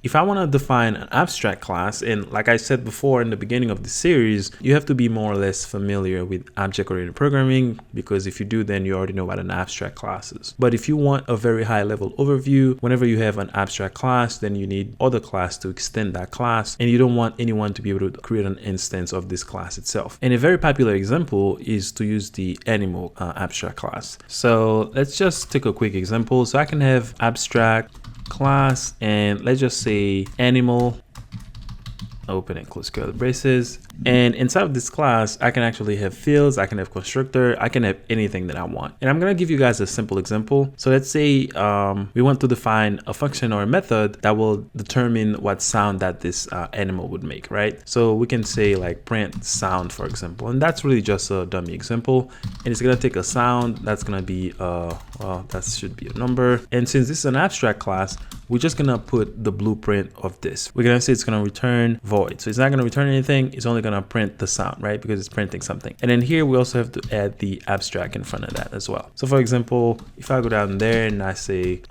if I want to define an abstract class, and like I said before in the beginning of the series, you have to be more or less familiar with object-oriented programming, because if you do, then you already know what an abstract class is. But if you want a very high level overview, whenever you have an abstract class, then you need other class to extend that class, and you don't want anyone to be able to create an instance of this class itself. And a very popular example is to use the animal abstract class. So let's just take a quick example. So I can have abstract class, and let's just say animal, open and close curly braces. And inside of this class, I can actually have fields, I can have constructor, I can have anything that I want. And I'm gonna give you guys a simple example. So let's say we want to define a function or a method that will determine what sound that this animal would make, right? So we can say like print sound, for example, and that's really just a dummy example. And it's gonna take a sound that's gonna be that should be a number. And since this is an abstract class, we're just gonna put the blueprint of this. We're gonna say it's gonna return void. So it's not gonna return anything, it's only gonna print the sound, right? Because it's printing something. And then here we also have to add the abstract in front of that as well. So for example, if I go down there and I say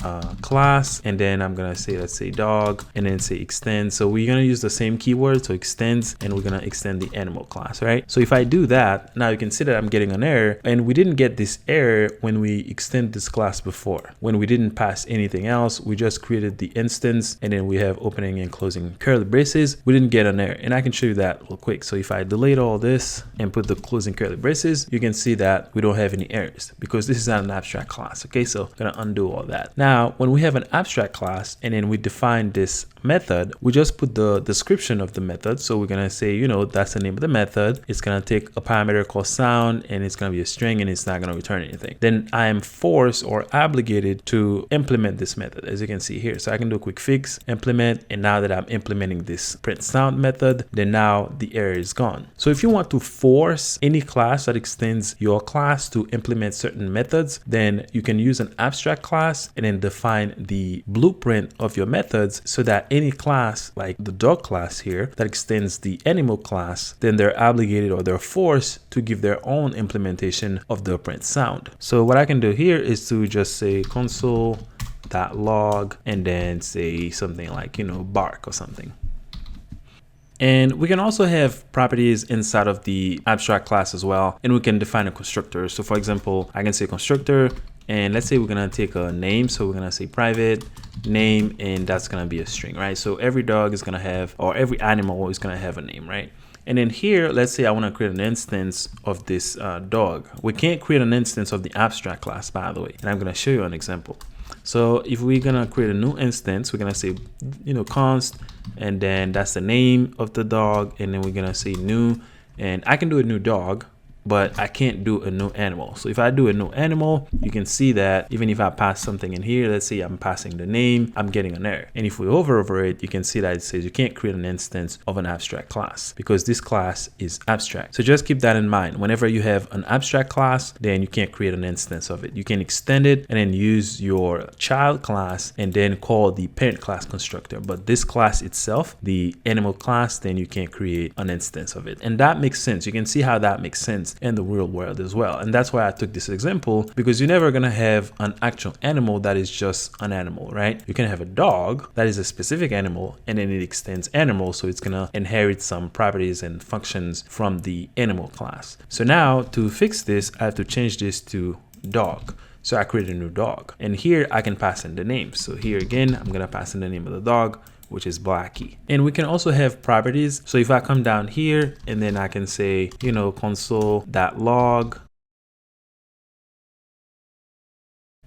class, and then I'm gonna say, let's say dog, and then say extend. So we're gonna use the same keyword, so extends, and we're gonna extend the animal class, right? So if I do that, now you can see that I'm getting an error, and we didn't get this error when we extend this class before. When we didn't pass anything else, we just created the instance, and then we have opening and closing curly braces. We didn't get an error, and I can show you that real quick. So if I delete all this and put the closing curly braces, you can see that we don't have any errors because this is not an abstract class. Okay, so I'm gonna undo all that. Now, when we have an abstract class and then we define this method, we just put the description of the method. So we're gonna say, you know, that's the name of the method. It's gonna take a parameter called sound, and it's gonna be a string, and it's not gonna return anything. Then I am forced or obligated to implement this method, as you can see here. So I can do a quick fix, implement, and now that I'm implementing this print sound method, then now the error is gone. So if you want to force any class that extends your class to implement certain methods, then you can use an abstract class and then define the blueprint of your methods so that any class like the dog class here that extends the animal class, then they're obligated or they're forced to give their own implementation of the print sound. So what I can do here is to just say console.log and then say something like, you know, bark or something. And we can also have properties inside of the abstract class as well, and we can define a constructor. So for example, I can say constructor, and let's say we're gonna take a name, so we're gonna say private name, and that's gonna be a string, right? So every dog is gonna have, or every animal is gonna have a name, right? And then here, let's say I want to create an instance of this dog. We can't create an instance of the abstract class, by the way, and I'm gonna show you an example. So if we're gonna create a new instance, we're gonna say, you know, const, and then that's the name of the dog, and then we're gonna say new, and I can do a new dog, but I can't do a new animal. So if I do a new animal, you can see that even if I pass something in here, let's say I'm passing the name, I'm getting an error. And if we hover over it, you can see that it says you can't create an instance of an abstract class because this class is abstract. So just keep that in mind. Whenever you have an abstract class, then you can't create an instance of it. You can extend it and then use your child class and then call the parent class constructor. But this class itself, the animal class, then you can't create an instance of it. And that makes sense. You can see how that makes sense in the real world as well. And that's why I took this example, because you're never gonna have an actual animal that is just an animal, right? You can have a dog that is a specific animal, and then it extends animal, so it's gonna inherit some properties and functions from the animal class. So now to fix this, I have to change this to dog. So I create a new dog, and here I can pass in the name. So here again, I'm gonna pass in the name of the dog, which is Blackie. And we can also have properties. So if I come down here and then I can say, you know, console.log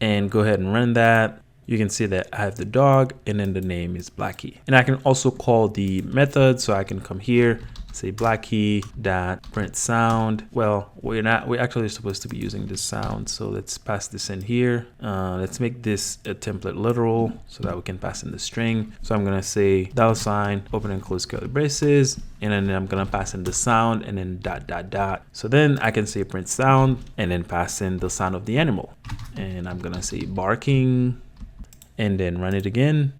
and go ahead and run that, you can see that I have the dog and then the name is Blackie. And I can also call the method. So I can come here, say Blackie.print sound. Well, we're actually supposed to be using this sound. So let's pass this in here. Let's make this a template literal so that we can pass in the string. So I'm gonna say $, open and close curly braces, and then I'm gonna pass in the sound and then ... So then I can say print sound and then pass in the sound of the animal. And I'm gonna say barking and then run it again.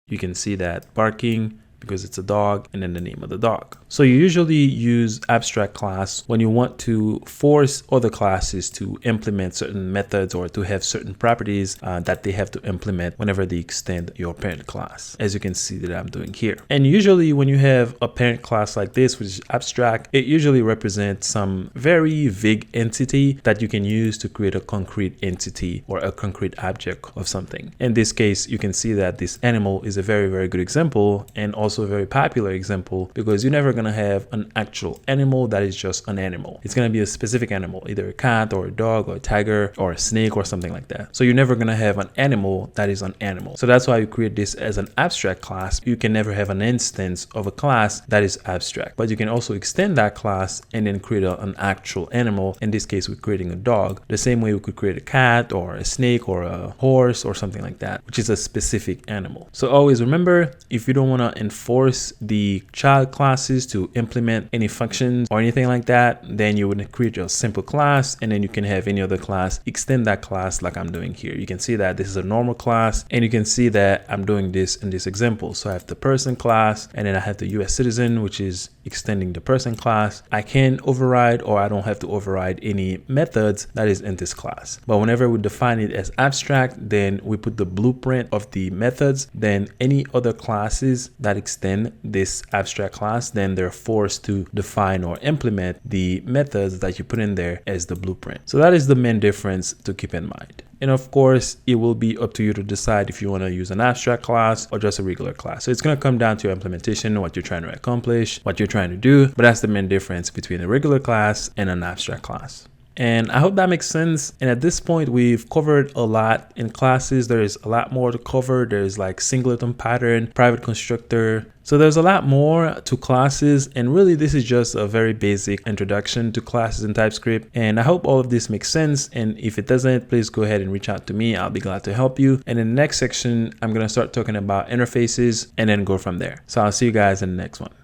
You can see that barking because it's a dog and then the name of the dog. So you usually use abstract class when you want to force other classes to implement certain methods or to have certain properties that they have to implement whenever they extend your parent class, as you can see that I'm doing here. And usually when you have a parent class like this, which is abstract, it usually represents some very vague entity that you can use to create a concrete entity or a concrete object of something. In this case, you can see that this animal is a very, very good example, and also a very popular example, because you're never going to have an actual animal that is just an animal. It's going to be a specific animal, either a cat or a dog or a tiger or a snake or something like that. So you're never going to have an animal that is an animal. So that's why you create this as an abstract class. You can never have an instance of a class that is abstract, but you can also extend that class and then create an actual animal. In this case, we're creating a dog, the same way we could create a cat or a snake or a horse or something like that, which is a specific animal. So always remember, if you don't want to enforce the child classes to implement any functions or anything like that, then you would create a simple class, and then you can have any other class extend that class like I'm doing here. You can see that this is a normal class, and you can see that I'm doing this in this example. So I have the person class, and then I have the US citizen, which is extending the person class. I can override, or I don't have to override any methods that is in this class. But whenever we define it as abstract, then we put the blueprint of the methods. Then any other classes that extend this abstract class, then they're forced to define or implement the methods that you put in there as the blueprint. So that is the main difference to keep in mind. And of course, it will be up to you to decide if you want to use an abstract class or just a regular class. So it's going to come down to your implementation, what you're trying to accomplish, what you're trying to do. But that's the main difference between a regular class and an abstract class. And I hope that makes sense. And at this point, we've covered a lot in classes. There is a lot more to cover. There's like singleton pattern, private constructor. So there's a lot more to classes, and really this is just a very basic introduction to classes in TypeScript. And I hope all of this makes sense. And if it doesn't, please go ahead and reach out to me. I'll be glad to help you. And in the next section, I'm going to start talking about interfaces and then go from there. So I'll see you guys in the next one.